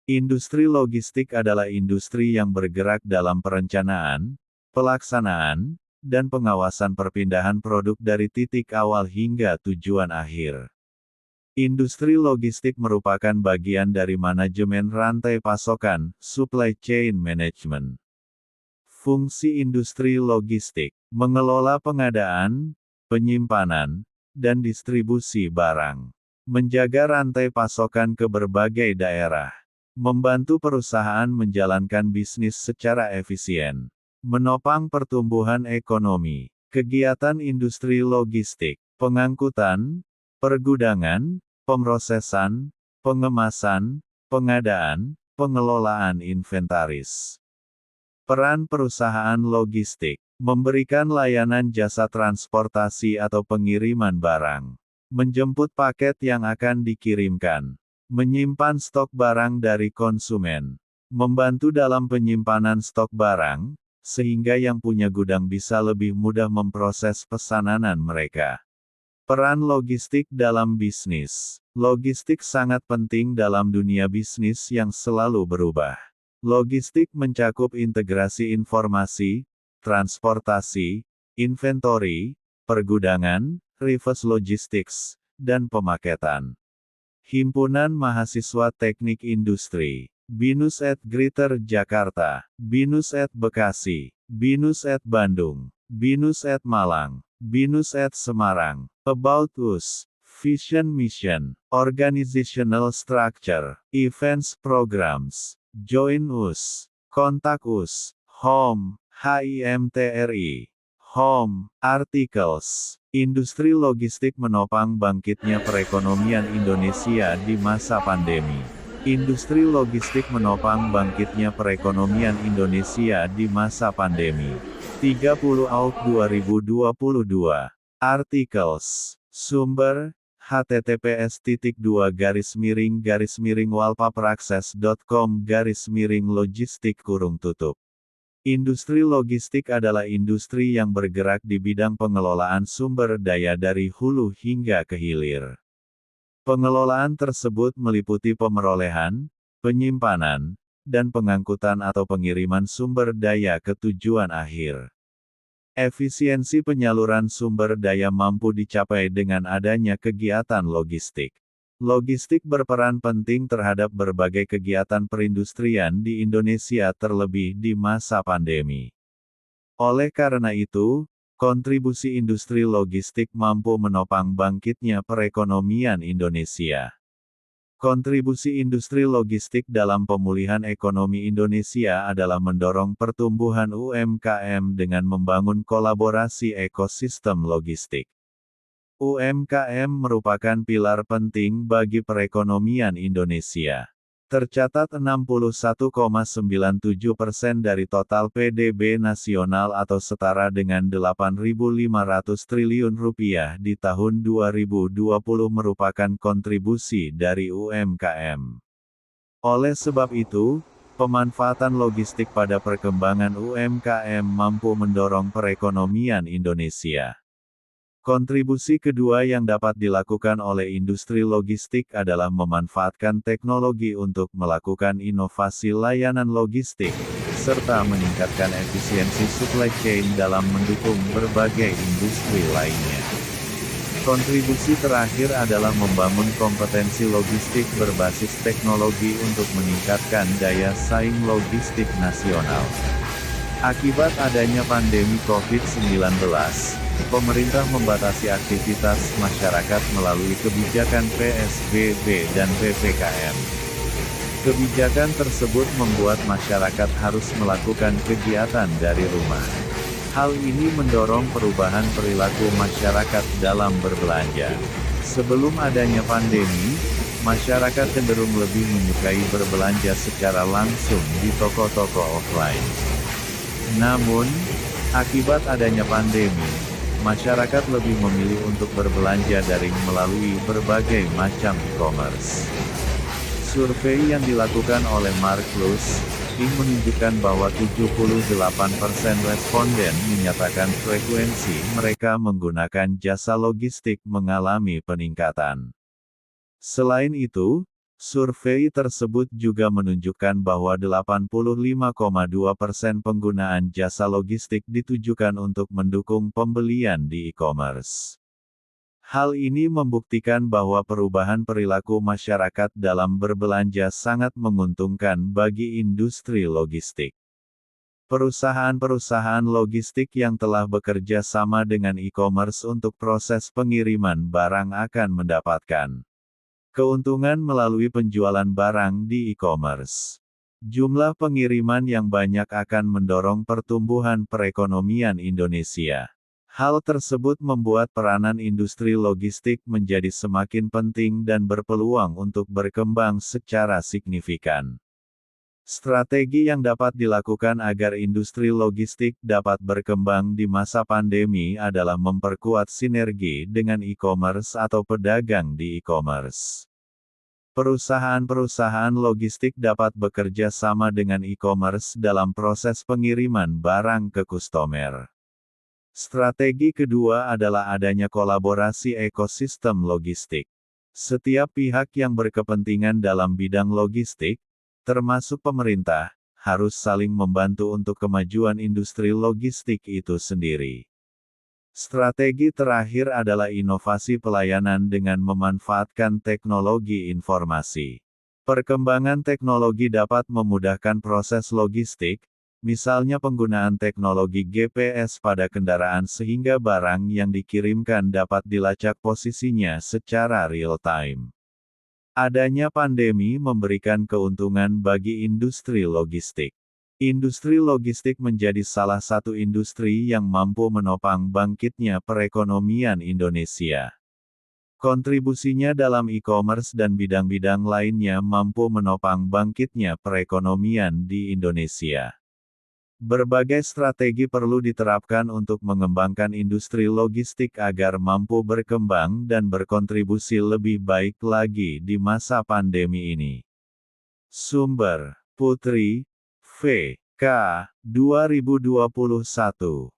Industri logistik adalah industri yang bergerak dalam perencanaan, pelaksanaan, dan pengawasan perpindahan produk dari titik awal hingga tujuan akhir. Industri logistik merupakan bagian dari manajemen rantai pasokan, supply chain management. Fungsi industri logistik, mengelola pengadaan, penyimpanan, dan distribusi barang, menjaga rantai pasokan ke berbagai daerah, membantu perusahaan menjalankan bisnis secara efisien, menopang pertumbuhan ekonomi. Kegiatan industri logistik, pengangkutan, pergudangan, pemrosesan, pengemasan, pengadaan, pengelolaan inventaris. Peran perusahaan logistik, memberikan layanan jasa transportasi atau pengiriman barang, menjemput paket yang akan dikirimkan, menyimpan stok barang dari konsumen, membantu dalam penyimpanan stok barang, sehingga yang punya gudang bisa lebih mudah memproses pesanan mereka. Peran logistik dalam bisnis. Logistik sangat penting dalam dunia bisnis yang selalu berubah. Logistik mencakup integrasi informasi, transportasi, inventory, pergudangan, reverse logistics, dan pemaketan. Himpunan Mahasiswa Teknik Industri, BINUS @ Greater Jakarta, BINUS @ Bekasi, BINUS @ Bandung, BINUS @ Malang, BINUS @ Semarang. About Us, Vision Mission, Organizational Structure, Events Programs. Join Us, Kontak Us, Home, HIMTRI, Home, Articles. Industri logistik menopang bangkitnya perekonomian Indonesia di masa pandemi. Industri logistik menopang bangkitnya perekonomian Indonesia di masa pandemi. 30 August 2022. Articles. Sumber https://wallpaperakses.com/logistik. Industri logistik adalah industri yang bergerak di bidang pengelolaan sumber daya dari hulu hingga ke hilir. Pengelolaan tersebut meliputi pemerolehan, penyimpanan, dan pengangkutan atau pengiriman sumber daya ke tujuan akhir. Efisiensi penyaluran sumber daya mampu dicapai dengan adanya kegiatan logistik. Logistik berperan penting terhadap berbagai kegiatan perindustrian di Indonesia terlebih di masa pandemi. Oleh karena itu, kontribusi industri logistik mampu menopang bangkitnya perekonomian Indonesia. Kontribusi industri logistik dalam pemulihan ekonomi Indonesia adalah mendorong pertumbuhan UMKM dengan membangun kolaborasi ekosistem logistik. UMKM merupakan pilar penting bagi perekonomian Indonesia. Tercatat 61,97% dari total PDB nasional atau setara dengan Rp8.500 triliun di tahun 2020 merupakan kontribusi dari UMKM. Oleh sebab itu, pemanfaatan logistik pada perkembangan UMKM mampu mendorong perekonomian Indonesia. Kontribusi kedua yang dapat dilakukan oleh industri logistik adalah memanfaatkan teknologi untuk melakukan inovasi layanan logistik, serta meningkatkan efisiensi supply chain dalam mendukung berbagai industri lainnya. Kontribusi terakhir adalah membangun kompetensi logistik berbasis teknologi untuk meningkatkan daya saing logistik nasional. Akibat adanya pandemi COVID-19, pemerintah membatasi aktivitas masyarakat melalui kebijakan PSBB dan PPKM. Kebijakan tersebut membuat masyarakat harus melakukan kegiatan dari rumah. Hal ini mendorong perubahan perilaku masyarakat dalam berbelanja. Sebelum adanya pandemi, masyarakat cenderung lebih menyukai berbelanja secara langsung di toko-toko offline. Namun, akibat adanya pandemi, masyarakat lebih memilih untuk berbelanja daring melalui berbagai macam e-commerce. Survei yang dilakukan oleh Marklus, Inc. menunjukkan bahwa 78% responden menyatakan frekuensi mereka menggunakan jasa logistik mengalami peningkatan. Selain itu, Survei tersebut juga menunjukkan bahwa 85,2% penggunaan jasa logistik ditujukan untuk mendukung pembelian di e-commerce. Hal ini membuktikan bahwa perubahan perilaku masyarakat dalam berbelanja sangat menguntungkan bagi industri logistik. Perusahaan-perusahaan logistik yang telah bekerja sama dengan e-commerce untuk proses pengiriman barang akan mendapatkan keuntungan melalui penjualan barang di e-commerce. Jumlah pengiriman yang banyak akan mendorong pertumbuhan perekonomian Indonesia. Hal tersebut membuat peranan industri logistik menjadi semakin penting dan berpeluang untuk berkembang secara signifikan. Strategi yang dapat dilakukan agar industri logistik dapat berkembang di masa pandemi adalah memperkuat sinergi dengan e-commerce atau pedagang di e-commerce. Perusahaan-perusahaan logistik dapat bekerja sama dengan e-commerce dalam proses pengiriman barang ke kustomer. Strategi kedua adalah adanya kolaborasi ekosistem logistik. Setiap pihak yang berkepentingan dalam bidang logistik, termasuk pemerintah, harus saling membantu untuk kemajuan industri logistik itu sendiri. Strategi terakhir adalah inovasi pelayanan dengan memanfaatkan teknologi informasi. Perkembangan teknologi dapat memudahkan proses logistik, misalnya penggunaan teknologi GPS pada kendaraan sehingga barang yang dikirimkan dapat dilacak posisinya secara real-time. Adanya pandemi memberikan keuntungan bagi industri logistik. Industri logistik menjadi salah satu industri yang mampu menopang bangkitnya perekonomian Indonesia. Kontribusinya dalam e-commerce dan bidang-bidang lainnya mampu menopang bangkitnya perekonomian di Indonesia. Berbagai strategi perlu diterapkan untuk mengembangkan industri logistik agar mampu berkembang dan berkontribusi lebih baik lagi di masa pandemi ini. Sumber: Putri, V. K. 2021